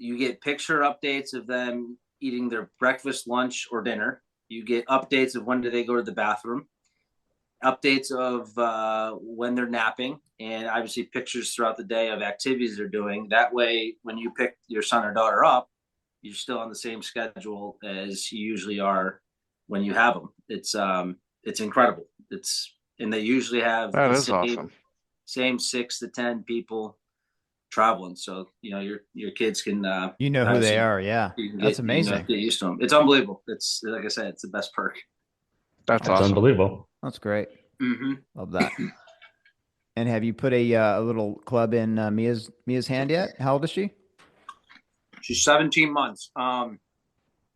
you get picture updates of them eating their breakfast, lunch, or dinner. You get updates of when do they go to the bathroom, updates of when they're napping, and obviously pictures throughout the day of activities they're doing. That way, when you pick your son or daughter up, you're still on the same schedule as you usually are when you have them. It's incredible. And they usually have that is awesome. Same 6 to 10 people traveling. So, you know, your kids can, Who they are. Yeah. That's amazing. Get used to them. It's unbelievable. It's, like I said, it's the best perk. That's awesome. Unbelievable. That's great. Mm-hmm. Love that. And have you put a little club in Mia's hand yet? How old is she? She's 17 months.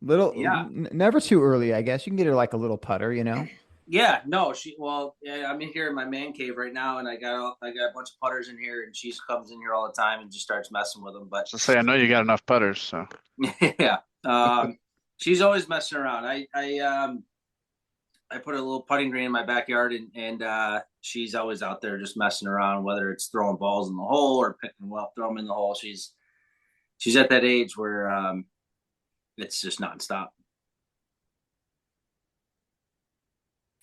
Never too early, I guess. You can get her like a little putter, you know? Yeah, no, I'm in here in my man cave right now, and I got a bunch of putters in here, and she comes in here all the time and just starts messing with them. But I know you got enough putters, so yeah, she's always messing around. I put a little putting green in my backyard, and she's always out there just messing around, whether it's throwing balls in the hole or picking them up, throw them in the hole. She's at that age where it's just nonstop.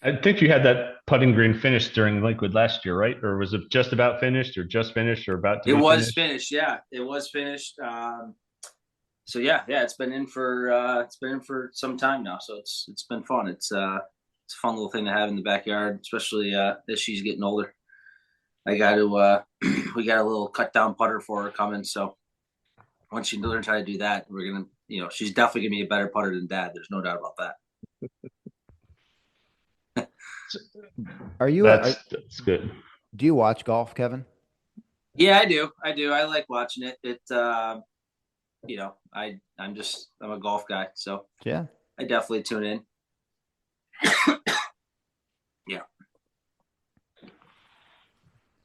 I think you had that putting green finished during Lakewood last year, right? Or was it just about finished, or just finished, or about to? It was finished. Yeah, it was finished. So yeah, it's been in for some time now. So it's been fun. It's a fun little thing to have in the backyard, especially as she's getting older. I got to we got a little cut down putter for her coming. So once she learns how to do that, we're gonna, she's definitely gonna be a better putter than Dad. There's no doubt about that. Are you? That's good. Do you watch golf, Kevin? Yeah, I do. I like watching it. I'm a golf guy, so yeah, I definitely tune in. Yeah.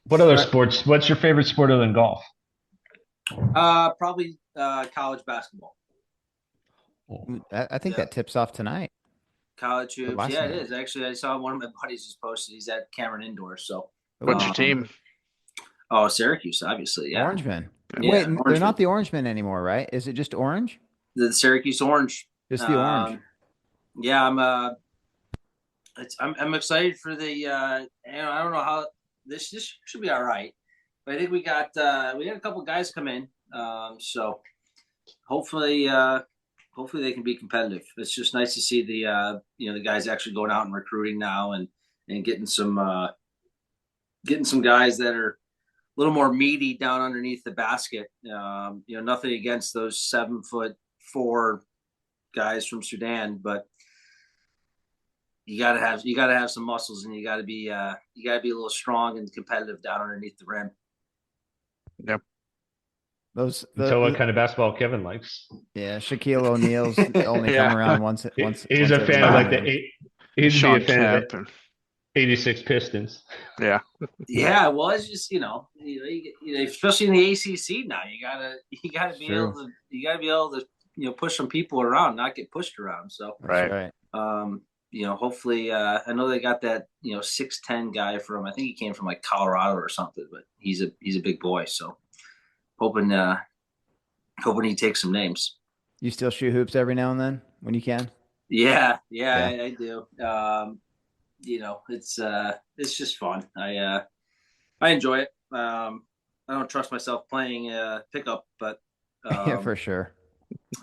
What other sports? What's your favorite sport other than golf? Probably college basketball. I think that tips off tonight. College hoops. Yeah, it is. Actually, I saw one of my buddies just posted. He's at Cameron Indoor. So, what's your team? Oh, Syracuse, obviously. Yeah, Orangemen. Yeah, wait, Orangemen. They're not the Orangemen anymore, right? Is it just orange? The Syracuse Orange. Just the orange. Yeah, I'm excited for the. I don't know how this should be all right, but I think we had a couple guys come in. So hopefully they can be competitive. It's just nice to see the guys actually going out and recruiting now and getting some guys that are a little more meaty down underneath the basket. Nothing against those 7'4" guys from Sudan, but you gotta have some muscles, and you gotta be a little strong and competitive down underneath the rim. Yep. So what kind of basketball Kevin likes? Yeah, Shaquille O'Neal's only come Yeah. around once He's a every fan of now like and then. he'd be a Sean fan of Kemp the and 86 Pistons. yeah. Yeah, well, it's just especially in the ACC now, True. you gotta be able to push some people around, not get pushed around. So That's Right. right. hopefully, I know they got that 6'10" guy from, I think he came from like Colorado or something, but he's a big boy. So hoping he takes some names. You still shoot hoops every now and then when you can? Yeah, Yeah. I do. It's just fun. I enjoy it. I don't trust myself playing pickup, but Yeah, for sure.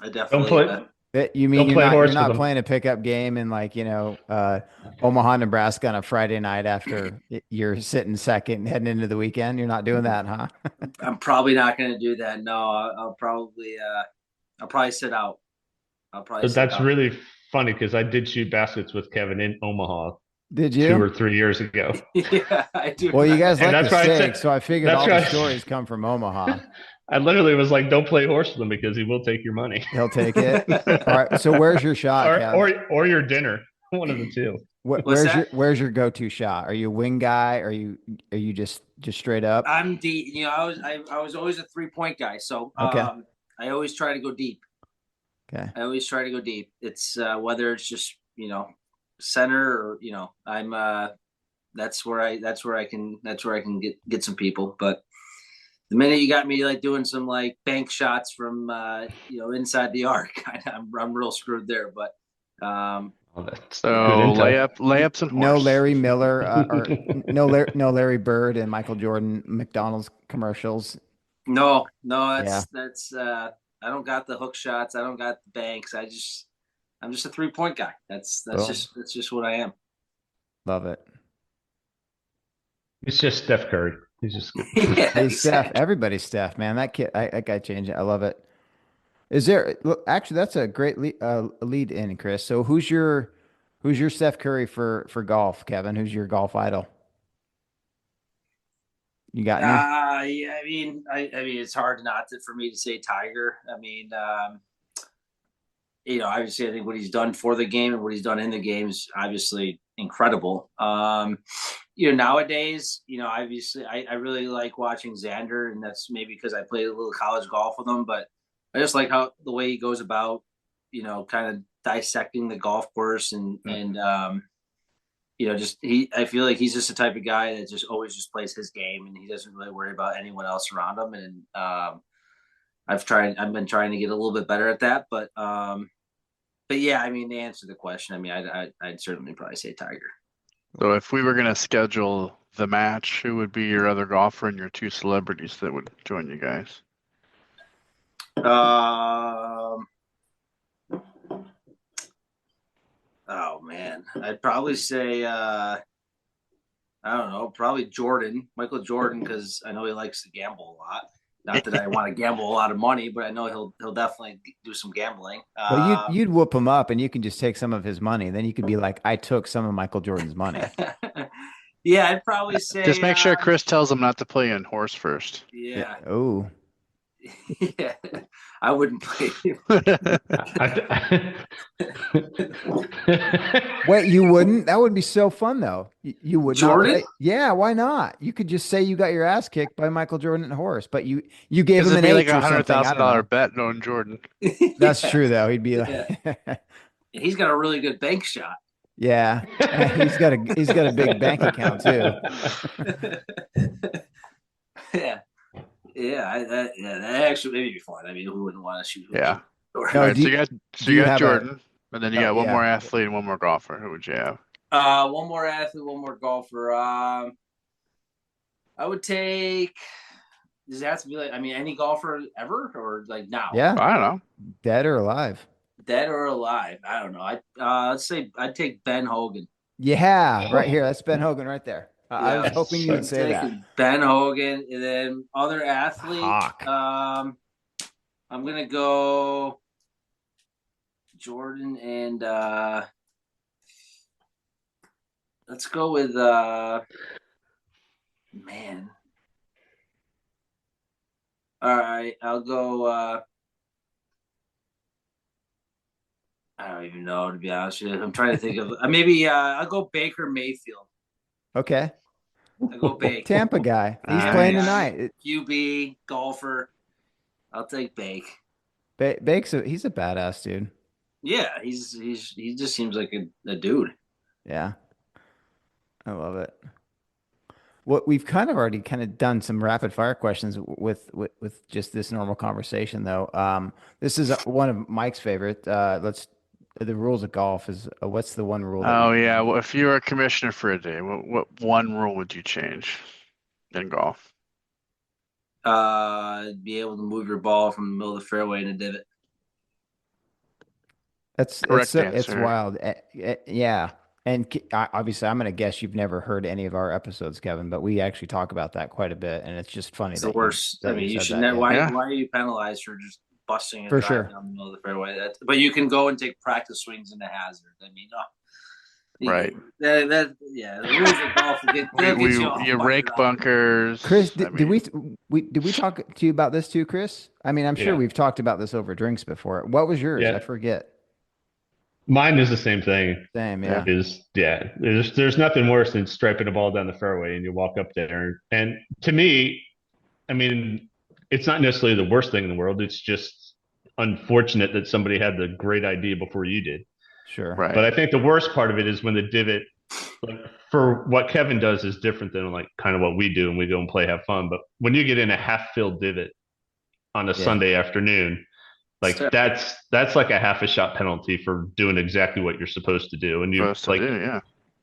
I Don't definitely. play You mean don't play you're horse with not him. playing a pickup game in like, Omaha, Nebraska on a Friday night after you're sitting second and heading into the weekend? You're not doing that, huh? I'm probably not going to do that. No, I'll probably sit out. I'll probably But sit that's out. really funny because I did shoot baskets with Kevin in Omaha Did 2 you? or 3 years ago. Yeah, I do. Well, you guys And like the that's why I steak, said so I figured that's all the why stories come from Omaha. I literally was like, "Don't play horse with him because he will take your money, He'll take it. All right. So where's your shot, or Kev? your dinner, one of the two." What's that? Where's your go-to shot? Are you a wing guy? Are you just straight up? I'm deep. I was always a 3-point guy, so Okay. I always try to go deep. Okay. I always try to go deep. It's whether it's just center or I'm that's where I can get some people. But the minute you got me like doing some like bank shots from inside the arc, I'm real screwed there. But Oh, that's So good intel. layups and No horse. Larry Miller no Larry Bird and Michael Jordan McDonald's commercials. no, Yeah. that's I don't got the hook shots. I don't got the banks. I'm just a 3-point guy. Boom. That's just what I am. Love it. It's just Steph Curry. He's just good. Yeah, Hey, Steph. exactly. Everybody's Steph, man. That guy changed it. I love it. Is there look, actually that's a great lead in, Chris. So who's your Steph Curry for golf, Kevin? Who's your golf idol? You got any? Yeah, I mean, it's hard not for me to say Tiger. I mean, obviously, I think what he's done for the game and what he's done in the game is obviously incredible. Nowadays, obviously, I really like watching Xander, and that's maybe because I played a little college golf with him, but I just like how the way he goes about, kind of dissecting the golf course and I feel like he's just the type of guy that just always just plays his game, and he doesn't really worry about anyone else around him. And I've been trying to get a little bit better at that, but yeah, I mean, to answer the question, I mean, I'd certainly probably say Tiger. So if we were gonna schedule the match, who would be your other golfer and your two celebrities that would join you guys? Oh man, I'd probably say I don't know, probably Michael Jordan, because I know he likes to gamble a lot. Not that I want to gamble a lot of money, but I know he'll definitely do some gambling. Well, you'd whoop him up, and you can just take some of his money. Then you could be like, I took some of Michael Jordan's money. Yeah, I'd probably say Just make sure Chris tells him not to play in horse first. Yeah. Oh, Yeah, I wouldn't play him. wait, you wouldn't? That would be so fun, though. You would Jordan? not play? Yeah, why not? You could just say you got your ass kicked by Michael Jordan at horse, but you gave him It'd an be like H or something. I don't know. $100,000 bet on Jordan. That's Yeah. true, though. He'd be Yeah. like, He's got a really good bank shot. yeah, he's got a big bank account too. Yeah. Yeah, that actually maybe be fun. I mean, who wouldn't want to shoot? Yeah. No, All right, do so you- you got have a- Jordan, and then you got one yeah. more athlete and one more golfer. Who would you have? One more athlete, one more golfer. I would take. Does it have to be like? I mean, any golfer ever, or like now? Yeah, I don't know. dead or alive? Dead or alive? I don't know. Let's say I'd take Ben Hogan. Yeah, right here. That's Ben Hogan right there. I was Yeah. hoping you would say that. Ben Hogan, and then other athlete. Hawk. I'm gonna go Jordan and let's go with man. All right, I'll go. I don't even know, to be honest with you. I'm trying to think of maybe I'll go Baker Mayfield. Okay. I'll go Bake. Tampa guy. He's playing Nice. tonight. QB, golfer. I'll take Bake. He's a badass dude. Yeah, he just seems like a dude. Yeah. I love it. What we've kind of already kind of done some rapid fire questions with just this normal conversation though. This is one of Mike's favorite. The rules of golf is what's the one rule that Oh you yeah. Well, if you were a commissioner for a day, what one rule would you change in golf? Be able to move your ball from the middle of the fairway in a divot. Correct It's answer. wild. Yeah. And obviously, I'm going to guess you've never heard any of our episodes, Kevin, but we actually talk about that quite a bit, and it's just funny It's the that you worst. I that you mean, you said should that. never. Yeah, Yeah. Why are you penalized for just busting a for drive sure. down the middle of the fairway? But you can go and take practice swings in the hazard. I mean, Right. yeah. The rules of golf they'll get you all You fired rake up. bunkers. Chris, I did mean, we talk to you about this too, Chris? I mean, I'm sure Yeah. we've talked about this over drinks before. What was yours? I Yeah. forget. Mine is the same thing. Same, yeah. yeah. There's nothing worse than striping a ball down the fairway and you walk up there. And to me, I mean, it's not necessarily the worst thing in the world. It's just unfortunate that somebody had the great idea before you did. Sure. Right. But I think the worst part of it is when the divot, like for what Kevin does, is different than like kind of what we do, and we go and play, have fun. But when you get in a half-filled divot on a Yeah. Sunday afternoon, like that's like a half a shot penalty for doing exactly what you're supposed to do. And you Supposed to do, yeah.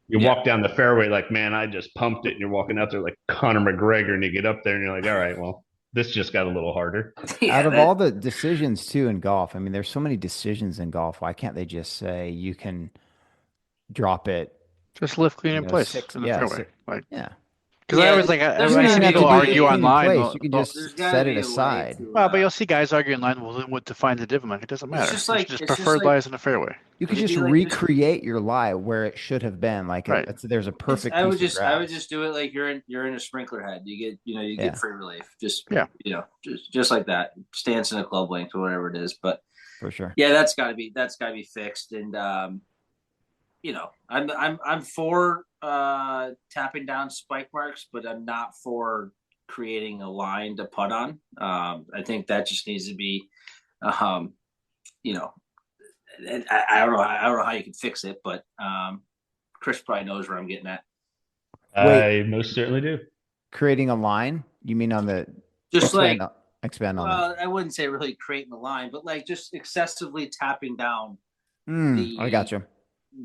you walk down the fairway like, man, I just pumped it, and you're walking out there like Conor McGregor, and you get up there and you're like, all right, well, this just got a little harder. Out of all the decisions too in golf, I mean, there's so many decisions in golf. Why can't they just say you can drop it, Just lift clean in place six, in the yeah, fairway. Like, yeah. because I always like there's Doesn't I gotta even see have be to people a be argue way. clean in online. place. You can There's just got to set it be a way aside. to. Well, but you'll see guys arguing online. Well, then what define the div? I'm like, it doesn't matter. Just preferred lies in the fairway. You could It'd just be like recreate your lie where it should have been. Like Right. there's a perfect I would piece of just I would grass. just do it like you're in a sprinkler head. You get you Yeah, get free relief. Just Yeah. just like that. Stance in a club length or whatever it is. But for sure. yeah, that's gotta be fixed. And I'm for tapping down spike marks, but I'm not for creating a line to putt on. I think that just needs to be you know, I don't know. I don't know how you can fix it, but Chris probably knows where I'm getting at. Wait. I most certainly do. Creating a line? You mean on the Just expand, like, expand on well, I wouldn't say really creating the line, but like just excessively tapping down that? I got you.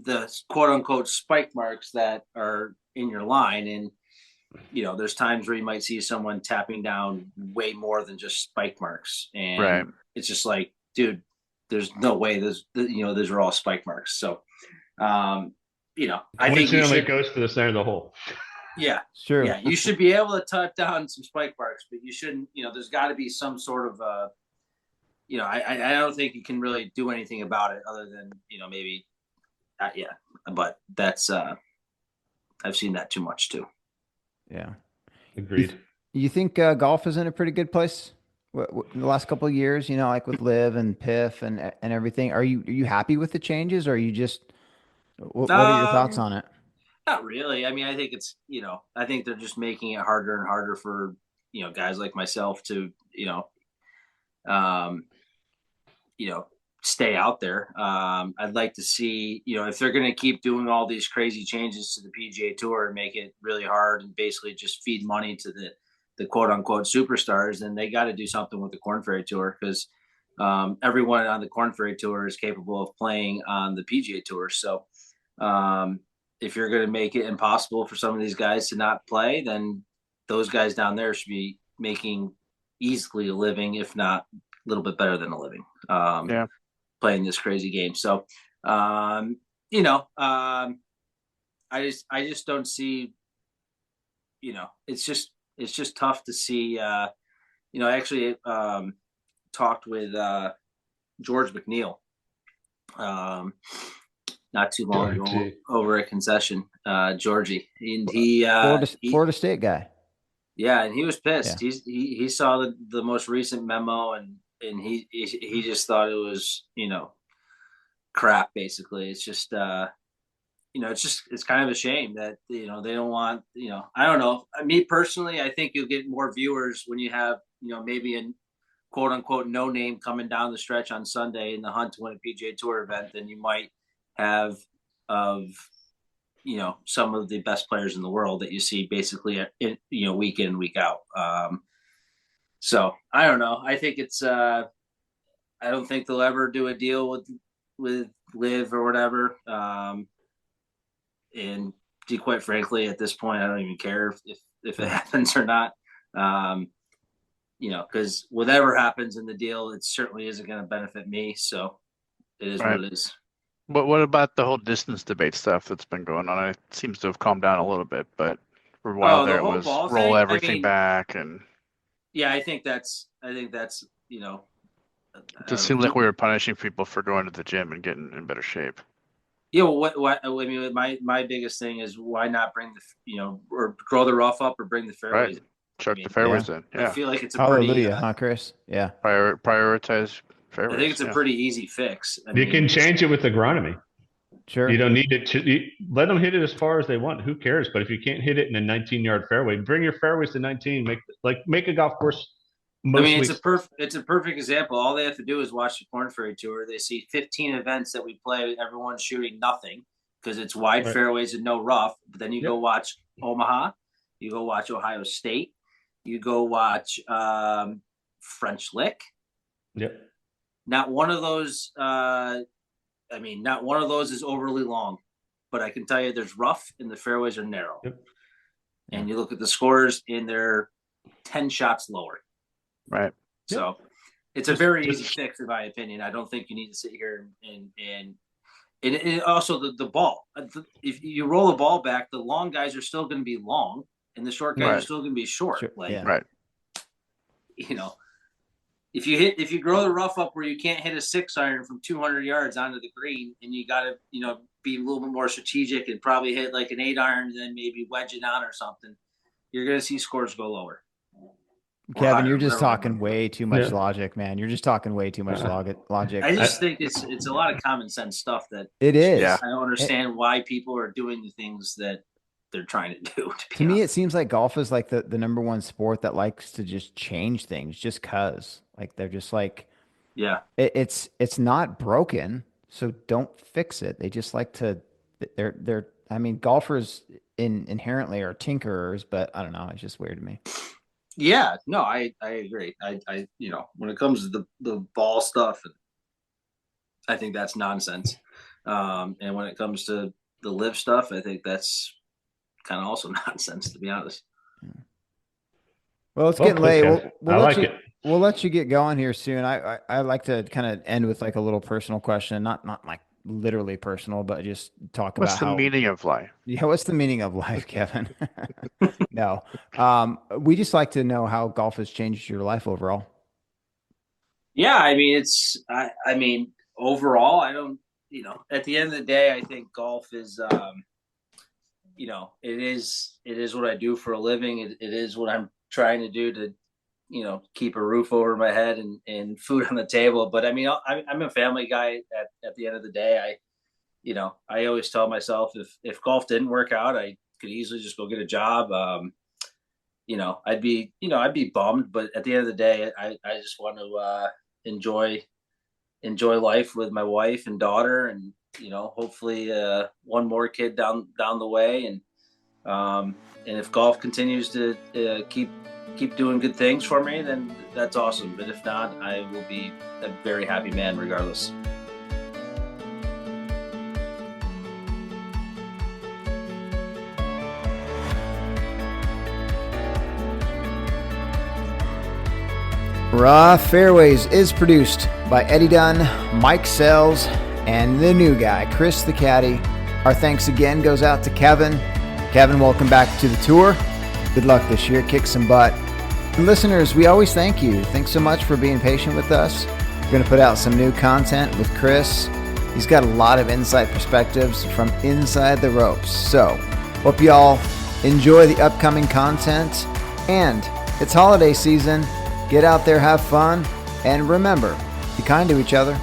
the quote unquote spike marks that are in your line. And there's times where you might see someone tapping down way more than just spike marks, and Right. it's just like, dude, there's no way those are all spike marks. So I think you Coincidentally, should, it goes to the center of the hole. yeah, Sure. yeah, you should be able to tap down some spike marks, but you shouldn't. There's got to be some sort of I don't think you can really do anything about it other than maybe yeah, but that's I've seen that too much too. Yeah. Agreed. You think golf is in a pretty good place in the last couple of years? Like with Live and Piff and everything. Are you happy with the changes, or are you just what are your thoughts on it? Not really. I mean, I think it's I think they're just making it harder and harder for guys like myself to um, stay out there. I'd like to see if they're going to keep doing all these crazy changes to the PGA Tour and make it really hard and basically just feed money to the quote unquote superstars, then they got to do something with the Korn Ferry Tour, because everyone on the Korn Ferry Tour is capable of playing on the PGA Tour. So if you're going to make it impossible for some of these guys to not play, then those guys down there should be making easily a living, if not a little bit better than a living, playing this crazy game. So, I just don't see, it's just tough to see, I actually talked with George McNeil, not too long ago Georgie. over at concession, Georgie, and he Florida State guy. Yeah, and he was pissed. Yeah. He saw the most recent memo, and he just thought it was, crap. Basically, it's just it's kind of a shame that they don't want, I don't know. Me personally, I think you'll get more viewers when you have maybe a quote unquote no name coming down the stretch on Sunday in the hunt to win a PGA Tour event than you might have of some of the best players in the world that you see basically week in, week out. So I don't know. I think it's I don't think they'll ever do a deal with Liv or whatever. And quite frankly, at this point, I don't even care if it happens or not. Because whatever happens in the deal, it certainly isn't going to benefit me. So it is what it is. But what about the whole distance debate stuff that's been going on? It seems to have calmed down a little bit, but for a while there it was roll everything back, and yeah, I think that's it just seems like we were punishing people for going to the gym and getting in better shape. Yeah, well, what I mean, my biggest thing is why not bring or grow the rough up or bring the fairways. Right. Chuck the fairways in. Yeah. I feel like it's a Hallelujah, huh, Chris? Yeah. Prioritize fairways. I think it's a pretty easy fix. You can change it with agronomy. Sure. You don't need it to let them hit it as far as they want. Who cares? But if you can't hit it in a 19-yard fairway, bring your fairways to 19. Make a golf course. It's a perfect example. All they have to do is watch the Korn Ferry Tour. They see 15 events that we play. Everyone's shooting nothing because it's wide fairways and no rough. But then you go watch Omaha. You go watch Ohio State. You go watch French Lick. Yep. Not one of those. Not one of those is overly long, but I can tell you there's rough and the fairways are narrow. Yep. And you look at the scores and they're 10 shots lower. Right. So it's a very easy fix, in my opinion. I don't think you need to sit here and also the ball. If you roll the ball back, the long guys are still going to be long, and the short guys are still going to be short. Sure. Right. If you grow the rough up where you can't hit a 6-iron from 200 yards onto the green, and you got to be a little bit more strategic and probably hit like an 8-iron and then maybe wedge it on or something, you're going to see scores go lower. Kevin, you're just talking way too much logic, man. You're just talking way too much logic. I just think it's a lot of common sense stuff that it is. I don't understand why people are doing the things that they're trying to do. To me, it seems like golf is like the number one sport that likes to just change things just cause. Like they're just like, it's not broken, so don't fix it. They just like to. They're. I mean, golfers inherently are tinkerers, but I don't know. It's just weird to me. Yeah, no, I agree. I when it comes to the ball stuff, I think that's nonsense. And when it comes to the live stuff, I think that's kind of also nonsense, to be honest. Well, it's getting late. We'll let you get going here soon. I like to kind of end with like a little personal question, not like literally personal, but just talk about what's the meaning of life. Yeah, what's the meaning of life, Kevin? No, we just like to know how golf has changed your life overall. Yeah, I mean, overall, I don't. At the end of the day, I think golf is, it is what I do for a living. It is what I'm trying to do to, keep a roof over my head and food on the table. But I mean, I'm a family guy at the end of the day. I always tell myself if golf didn't work out, I could easily just go get a job. I'd be bummed, but at the end of the day, I just want to enjoy life with my wife and daughter, and hopefully one more kid down the way, and if golf continues to keep doing good things for me, then that's awesome. But if not, I will be a very happy man regardless. Raw Fairways is produced by Eddie Dunn, Mike Sells, and the new guy, Chris the Caddie. Our thanks again goes out to Kevin. Kevin, welcome back to the tour. Good luck this year. Kick some butt. And listeners, we always thank you. Thanks so much for being patient with us. We're going to put out some new content with Chris He's got a lot of insight perspectives from inside the ropes. So, hope y'all enjoy the upcoming content. And it's holiday season. Get out there, have fun, and remember, be kind to each other.